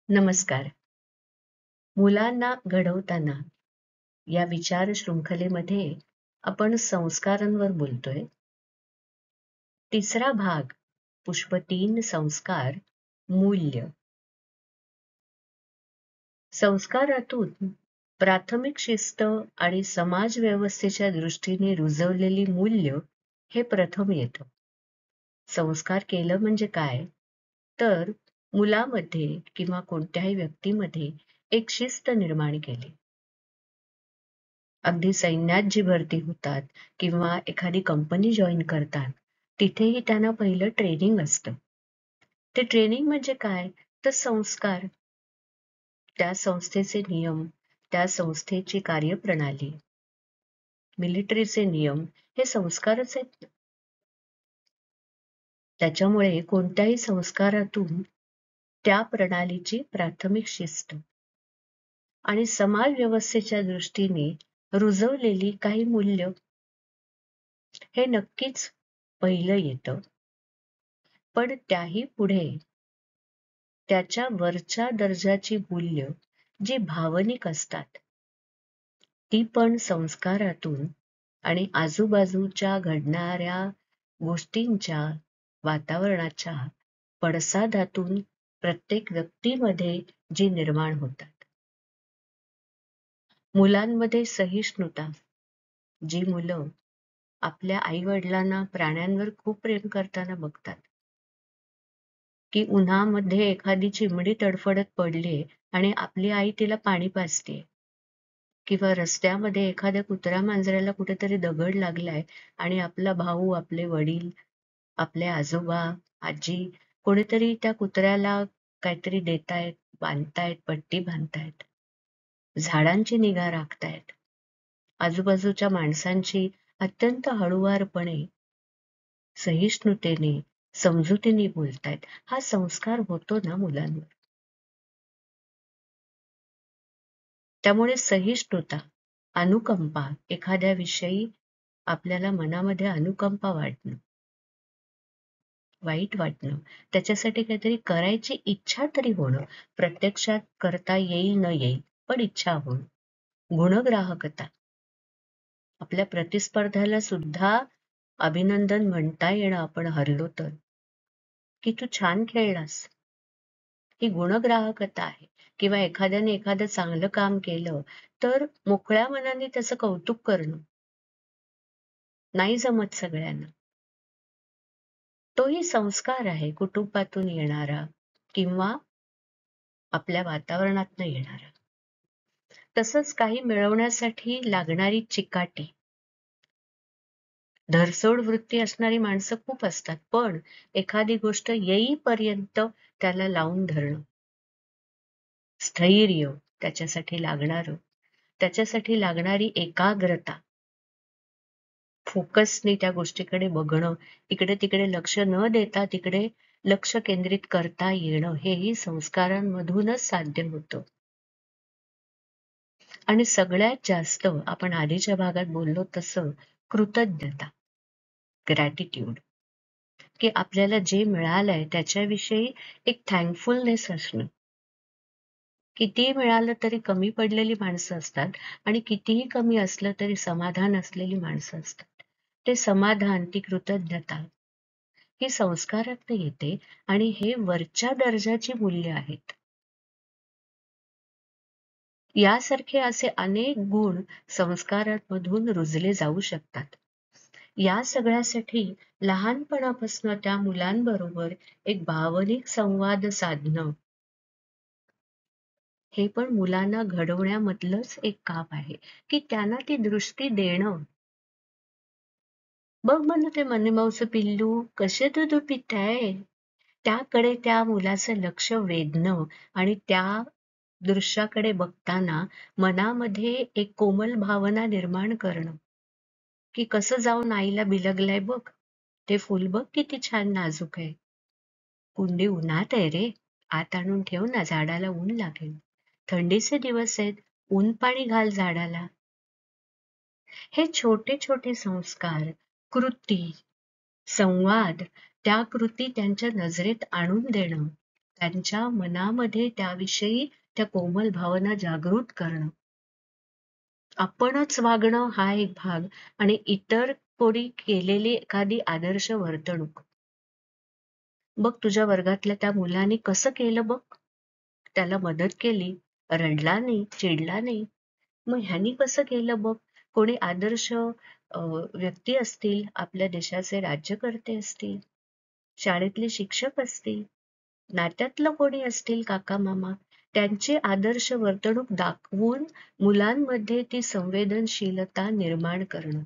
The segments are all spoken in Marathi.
नमस्कार. मुलांना घडवताना या विचार शृंखलेमध्ये आपण संस्कारांवर बोलतोय. तिसरा भाग, पुष्प 3, संस्कार, मूल्य. संस्कारातून प्राथमिक शिस्त आणि समाज व्यवस्थेच्या दृष्टीने रुजवलेली मूल्य हे प्रथम येतं. संस्कार केलं म्हणजे काय? तर मुलामध्ये किंवा कोणत्याही व्यक्तीमध्ये एक शिस्त निर्माण केली. अगदी सैन्यात जी भरती होतात किंवा एखादी कंपनी जॉईन करतात, तिथेही त्यांना पहिलं ट्रेनिंग असतं. ते ट्रेनिंग म्हणजे काय? तर संस्कार, त्या संस्थेचे नियम, त्या संस्थेची कार्यप्रणाली, मिलिटरीचे नियम हे संस्कारच आहेत. त्याच्यामुळे कोणत्याही संस्कारातून त्या प्रणालीची प्राथमिक शिस्त आणि समाज व्यवस्थेच्या दृष्टीने रुजवलेली काही मूल्य हे नक्कीच पहिलं येतं. पण त्याही पुढे त्याच्या वरच्या दर्जाची मूल्य जी भावनिक असतात, ती पण संस्कारातून आणि आजूबाजूच्या घडणाऱ्या गोष्टींच्या, वातावरणाच्या पडसादातून प्रत्येक व्यक्तीमध्ये जी निर्माण होतात. मुलांमध्ये सहिष्णुता, जी मुलं आपल्या आई-वडिलांना प्राण्यांवर खूप प्रेम करताना बघतात, की उन्हामध्ये एखादी चिमणी तडफडत पडलीये आणि आपली आई तिला पाणी पाजतेय, किंवा रस्त्यामध्ये एखाद्या कुत्र्या मांजराला कुठेतरी दगड लागलाय आणि आपला भाऊ, आपले वडील, आपले आजोबा, आजी कोणीतरी त्या कुत्र्याला काहीतरी देतायत, बांधतायत, पट्टी बांधतायत, झाडांची निगा राखतायत, आजूबाजूच्या माणसांची अत्यंत हळूवारपणे, सहिष्णुतेने, समजुतीने बोलतायत. हा संस्कार होतो ना मुलांवर. त्यामुळे सहिष्णुता, अनुकंपा, एखाद्या विषयी आपल्याला मनामध्ये अनुकंपा वाटणं, वाईट वाटणं, त्याच्यासाठी काहीतरी करायची इच्छा तरी होणं, प्रत्यक्षात करता येईल न येईल पण इच्छा होणं, गुणग्राहकता, आपल्या प्रतिस्पर्ध्याला सुद्धा अभिनंदन म्हणता येणं आपण हरलो तर, की तू छान खेळलास, ही गुणग्राहकता आहे. किंवा एखाद्याने एखादं चांगलं काम केलं तर मोकळ्या मनाने त्याचं कौतुक करणं, नाही जमत सगळ्यांना, तोही संस्कार आहे, कुटुंबातून येणारा किंवा आपल्या वातावरणातनं येणारा. तसंच काही मिळवण्यासाठी लागणारी चिकाटी, धरसोड वृत्ती असणारी माणसं खूप असतात, पण एखादी गोष्ट येईपर्यंत त्याला लावून धरणं, स्थैर्य, त्याच्यासाठी लागणारी एकाग्रता, फोकसने त्या गोष्टीकडे बघणं, इकडे तिकडे लक्ष न देता तिकडे लक्ष केंद्रित करता येणं, हेही संस्कारांमधूनच साध्य होतं. आणि सगळ्यात जास्त आपण आधीच्या भागात बोललो तसं कृतज्ञता, ग्रॅटिट्यूड, की आपल्याला जे मिळालंय त्याच्याविषयी एक थँकफुलनेस असणं. कितीही मिळालं तरी कमी पडलेली माणसं असतात आणि कितीही कमी असलं तरी समाधान असलेली माणसं असतात. ते समाधान, ती कृतज्ञता ही संस्कारातनं येते आणि हे वरच्या दर्जाची मूल्य आहेत. यासारखे असे अनेक गुण संस्कारांमधून रुजले जाऊ शकतात. या सगळ्यासाठी लहानपणापासून त्या मुलांबरोबर एक भावनिक संवाद साधणं, हे पण मुलांना घडवण्यामधलंच एक काम आहे, की त्यांना ती दृष्टी देणं. बघ म्हणून ते मनीमाऊचं पिल्लू कसे दूध पितंय, त्याकडे त्या मुलाचं लक्ष वेधणं आणि त्या दृश्याकडे बघताना मनामध्ये एक कोमल भावना निर्माण करणं, की कसं जाऊन आईला बिलगलाय बघ, ते फुल बघ किती छान नाजूक आहे, कुंडी उन्हात आहे रे, आत आणून ठेव ना, झाडाला ऊन लागेल, थंडीचे दिवस आहेत, ऊन पाणी घाल झाडाला. हे छोटे छोटे संस्कार, कृती, संवाद, त्या कृती त्यांच्या नजरेत आणून देणं, त्यांच्या मनामध्ये त्याविषयी त्या कोमल भावना जागृत करणं. आपणच वागणं हा एक भाग आणि इतर कोणी केलेली एखादी आदर्श वर्तणूक. बघ तुझ्या वर्गातल्या त्या मुलाने कसं केलं बघ, त्याला मदत केली, रडला नाही, चिडला नाही. मग ह्यानी कसं केलं बघ. कोणी आदर्श व्यक्ती असतील, आपल्या देशाचे राज्यकर्ते असतील, शाळेतले शिक्षक असतील, नात्यातलं कोणी असतील काका मामा, त्यांची आदर्श वर्तणूक दाखवून मुलांमध्ये ती संवेदनशीलता निर्माण करणं.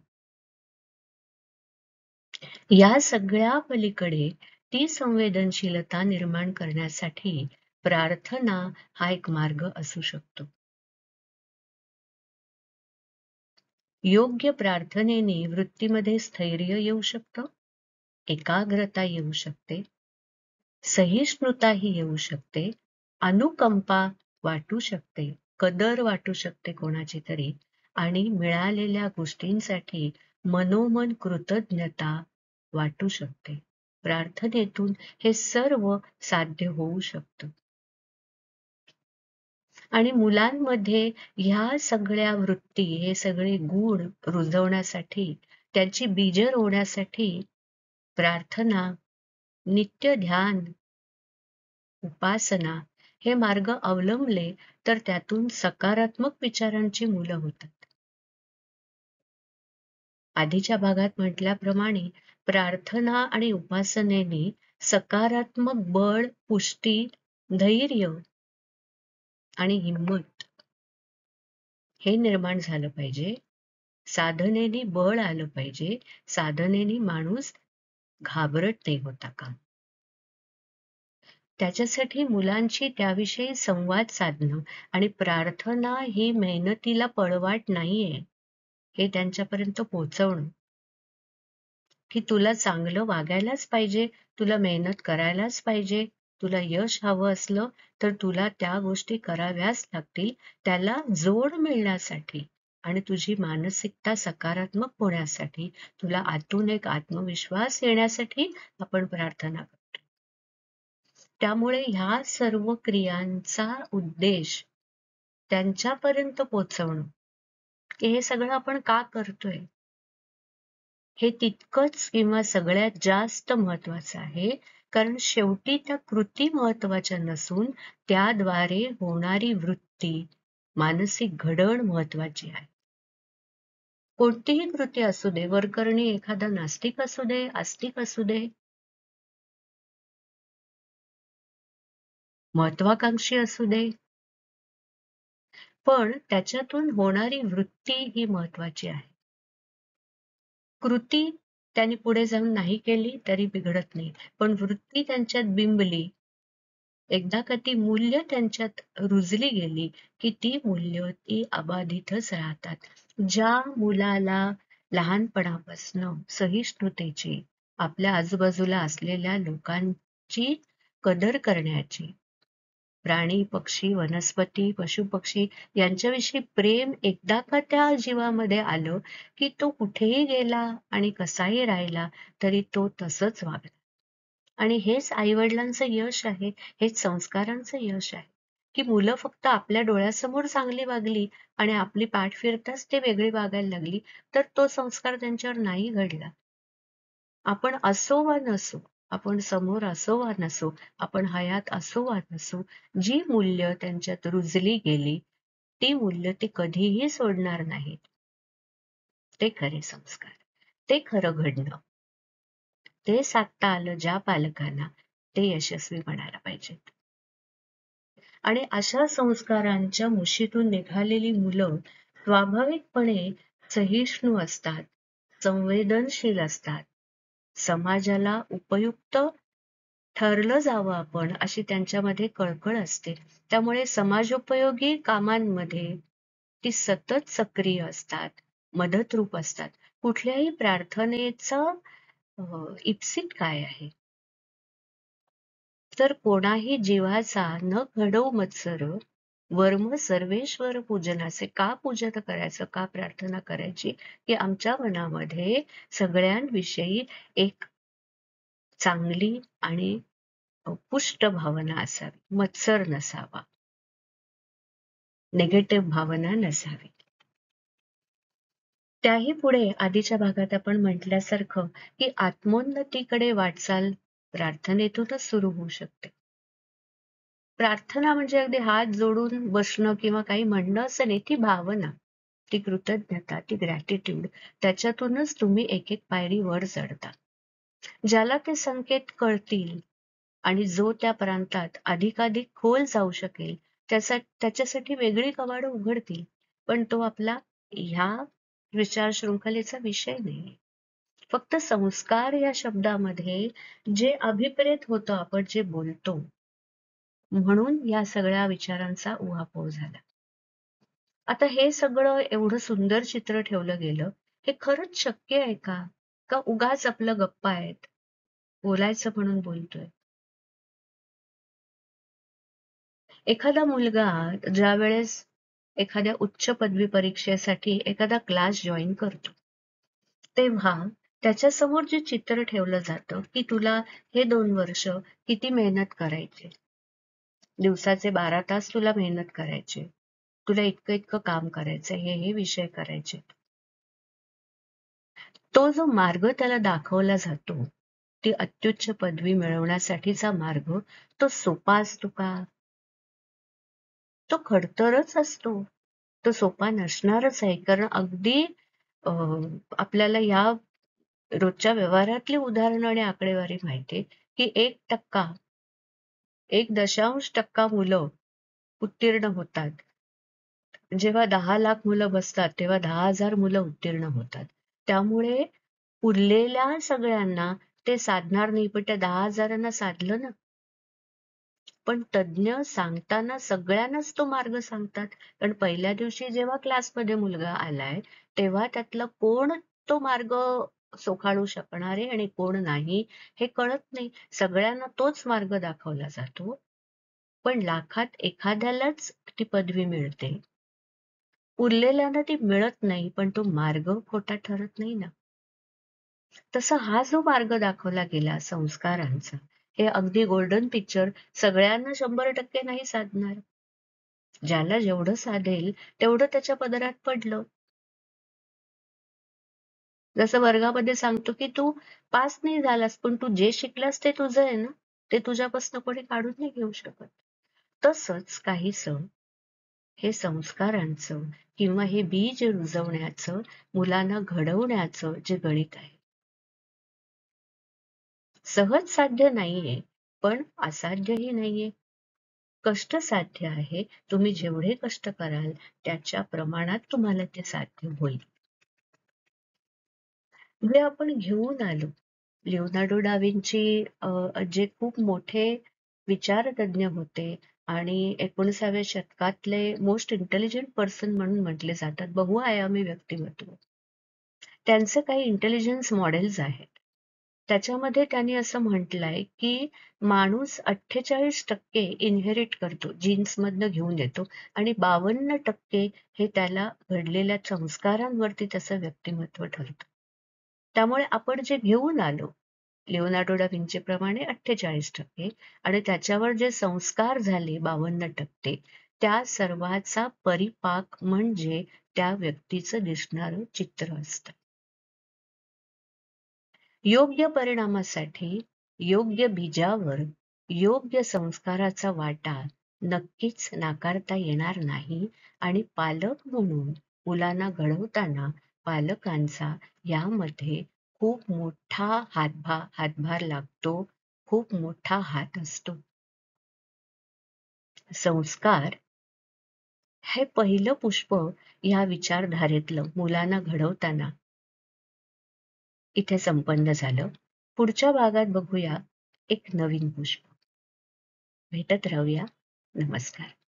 या सगळ्या पलीकडे ती संवेदनशीलता निर्माण करण्यासाठी प्रार्थना हा एक मार्ग असू शकतो. योग्य प्रार्थनेने वृत्तीमध्ये स्थैर्य येऊ शकतं, एकाग्रता येऊ शकते, सहिष्णुताही येऊ शकते, अनुकंपा वाटू शकते, कदर वाटू शकते कोणाची तरी, आणि मिळालेल्या गोष्टींसाठी मनोमन कृतज्ञता वाटू शकते. प्रार्थनेतून हे सर्व साध्य होऊ शकतं. आणि मुलांमध्ये ह्या सगळ्या वृत्ती, हे सगळे गुण रुजवण्यासाठी, त्यांची बीजं रोवण्यासाठी प्रार्थना, नित्य ध्यान, उपासना हे मार्ग अवलंबले तर त्यातून सकारात्मक विचारांची मुलं होतात. आधीच्या भागात म्हटल्याप्रमाणे प्रार्थना आणि उपासनेने सकारात्मक बळ, पुष्टी, धैर्य आणि हिंमत हे निर्माण झालं पाहिजे. साधनेने बळ आलं पाहिजे. साधनेने माणूस घाबरट नाही होता कामा. त्याच्यासाठी मुलांची त्याविषयी संवाद साधणं आणि प्रार्थना ही मेहनतीला पळवाट नाहीये, हे त्यांच्यापर्यंत पोहोचवणं. की तुला चांगलं वागायलाच पाहिजे, तुला मेहनत करायलाच पाहिजे, तुला यश हवं असलं तर तुला त्या गोष्टी कराव्याच लागतील, त्याला जोड मिळण्यासाठी आणि तुझी मानसिकता सकारात्मक होण्यासाठी, तुला आतून एक आत्मविश्वास येण्यासाठी आपण प्रार्थना करतो. त्यामुळे ह्या सर्व क्रियांचा उद्देश त्यांच्यापर्यंत पोहोचवणं, की हे सगळं आपण का करतोय, हे तितकंच किंवा सगळ्यात जास्त महत्वाचं आहे. कारण शेवटी त्या कृती महत्वाच्या नसून त्याद्वारे होणारी वृत्ती, मानसिक घडण महत्वाची आहे. कोणतीही कृती असू दे, वरकरणी एखादा नास्तिक असू दे, आस्तिक असू दे, महत्वाकांक्षी असू दे, पण त्याच्यातून होणारी वृत्ती ही महत्वाची आहे. कृती त्यांनी पुढे जाऊन नाही केली तरी बिघडत नाही, पण वृत्ती त्यांच्यात बिंबली, एकदा का ती मूल्य त्यांच्यात रुजली गेली की ती मूल्य ती अबाधितच राहतात. ज्या मुलाला लहानपणापासून सहिष्णुतेची, आपल्या आजूबाजूला असलेल्या लोकांची कदर करण्याची, प्राणी, पक्षी, वनस्पती, पशुपक्षी यांच्याविषयी प्रेम एकदा का त्या जीवामध्ये आलं की तो कुठेही गेला आणि कसाही राहिला तरी तो तसंच वागला. आणि हेच आईवडिलांचं यश आहे, हेच संस्कारांचं यश आहे, की मुलं फक्त आपल्या डोळ्यासमोर चांगली वागली आणि आपली पाठ फिरताच ते वेगळी वागायला लागली तर तो संस्कार त्यांच्यावर नाही घडला. आपण असो वा नसो, आपण समोर असो वा नसो, आपण हयात असो वा नसो, जी मूल्य त्यांच्यात रुजली गेली ती मूल्य ते कधीही सोडणार नाहीत. ते खरे संस्कार, ते खरं घडणं, ते साधता आलं ज्या पालकांना ते यशस्वी बनायला पाहिजेत. आणि अशा संस्कारांच्या मुशीतून निघालेली मुलं स्वाभाविकपणे सहिष्णू असतात, संवेदनशील असतात, समाजाला उपयुक्त ठरलं जावं आपण अशी त्यांच्यामध्ये कळकळ असते. त्यामुळे समाजोपयोगी कामांमध्ये ती सतत सक्रिय असतात, मदतरूप असतात. कुठल्याही प्रार्थनेचं इप्सित काय आहे, तर कोणाही जीवाचा न घडव मत्सर, वर्म सर्वेश्वर पूजनाचे. का पूजन करायचं, का प्रार्थना करायची, की आमच्या मनामध्ये सगळ्यांविषयी एक चांगली आणि पुष्ट भावना असावी, मत्सर नसावा, निगेटिव्ह भावना नसावी. त्याही पुढे आधीच्या भागात आपण म्हटल्यासारखं की आत्मोन्नतीकडे वाटचाल प्रार्थनेतूनच सुरू होऊ शकते. प्रार्थना म्हणजे अगदी हात जोडून बसणं किंवा काही म्हणणं असं नाही, ती भावना, ती कृतज्ञता, ती ग्रॅटिट्यूड, त्याच्यातूनच तुम्ही एक एक पायरी वर चढता. ज्याला ते संकेत कळतील आणि जो त्या प्रांतात अधिकाधिक खोल जाऊ शकेल त्याच्यासाठी वेगळी कवाडं उघडतील, पण तो आपला ह्या विचार शृंखलेचा विषय नाही. फक्त संस्कार या शब्दामध्ये जे अभिप्रेत होतं, आपण जे बोलतो, म्हणून या सगळ्या विचारांचा उहापोह झाला. आता हे सगळं एवढं सुंदर चित्र ठेवलं गेलं, हे खरंच शक्य आहे का? का उगाच आपलं गप्पा आहेत, बोलायचं म्हणून बोलतोय? एखादा मुलगा ज्या वेळेस एखाद्या उच्च पदवी परीक्षेसाठी एखादा क्लास जॉईन करतो, तेव्हा त्याच्यासमोर जे चित्र ठेवलं जातं की तुला हे 2 वर्ष किती मेहनत करायची, दिवसाचे 12 तास तुला मेहनत करायची, तुला इतकं इतकं काम करायचं, हे विषय करायचे. तो जो मार्ग त्याला दाखवला जातो, ती अत्युच्च पदवी मिळवण्यासाठीचा मार्ग, तो सोपा असतो का? तो खडतरच असतो. तो सोपा नसणारच आहे. कारण अगदी आपल्याला या रोजच्या व्यवहारातली उदाहरणं आणि आकडेवारी माहिती आहे की 1%, 1.0% मुलं उत्तीर्ण होतात. जेव्हा 10 लाख मुलं बसतात तेव्हा 10,000 मुलं उत्तीर्ण होतात. त्यामुळे उरलेल्या सगळ्यांना ते साधणार नाही, पण त्या 10,000 साधलं ना. पण तज्ञ सांगताना सगळ्यांनाच तो मार्ग सांगतात. कारण पहिल्या दिवशी जेव्हा क्लासमध्ये मुलगा आलाय, तेव्हा त्यातलं कोण तो मार्ग सोखाळू शकणार आहे आणि कोण नाही हे कळत नाही. सगळ्यांना तोच मार्ग दाखवला जातो, पण लाखात एखाद्यालाच ती पदवी मिळते. उरलेल्यांना ती मिळत नाही, पण तो मार्ग खोटा ठरत नाही ना. तसा हा जो मार्ग दाखवला गेला संस्कारांचा, हे अगदी गोल्डन पिक्चर सगळ्यांना 100% नाही साधणार. ज्याला जेवढं साधेल तेवढं त्याच्या पदरात पडलं. जसं वर्गामध्ये सांगतो की तू पास नाही झालास, पण तू जे शिकलास ते तुझं आहे ना, ते तुझ्यापासून कोणी काढून नाही घेऊ शकत. तसंच काहीसं हे संस्कारांचं किंवा हे बीज रुजवण्याचं, मुलांना घडवण्याचं जे गणित आहे, सहज साध्य नाहीये, पण असाध्यही नाहीये. कष्टसाध्य आहे. तुम्ही जेवढे कष्ट कराल त्याच्या प्रमाणात तुम्हाला ते साध्य होईल. जे आपण घेऊन आलो, लिओनार्डो डा विंची जे खूप मोठे विचारतज्ञ होते आणि 19व्या शतकातले मोस्ट इंटेलिजंट पर्सन म्हणून म्हटले जातात, बहुआयामी व्यक्तिमत्व. त्यांचे काही इंटेलिजन्स मॉडेल्स आहेत. त्याच्यामध्ये त्यांनी असं म्हटलंय की माणूस 48% इनहेरिट करतो, जीन्स मधनं घेऊन येतो, आणि 52% हे त्याला घडलेल्या संस्कारांवरती त्याचं व्यक्तिमत्व ठरतं. त्यामुळे आपण जे घेऊन आलो, लिओनार्डो डा विंची प्रमाणे 48%, आणि त्याच्यावर जे संस्कार झाले 52%, त्या सर्वाचा परिपाक म्हणजे त्या व्यक्तीचं दिसणारं चित्र असतं. योग्य परिणामासाठी योग्य बीजावर योग्य संस्काराचा वाटा नक्कीच नाकारता येणार नाही, आणि पालक म्हणून मुलांना घडवताना पालकांचा यामध्ये खूप मोठा हातभार लागतो, खूप मोठा हात असतो. संस्कार हे पहिलं पुष्प या विचारधारेतलं मुलांना घडवताना इथे संपन्न झालं. पुढच्या भागात बघूया एक नवीन पुष्प. भेटत राहूया. नमस्कार.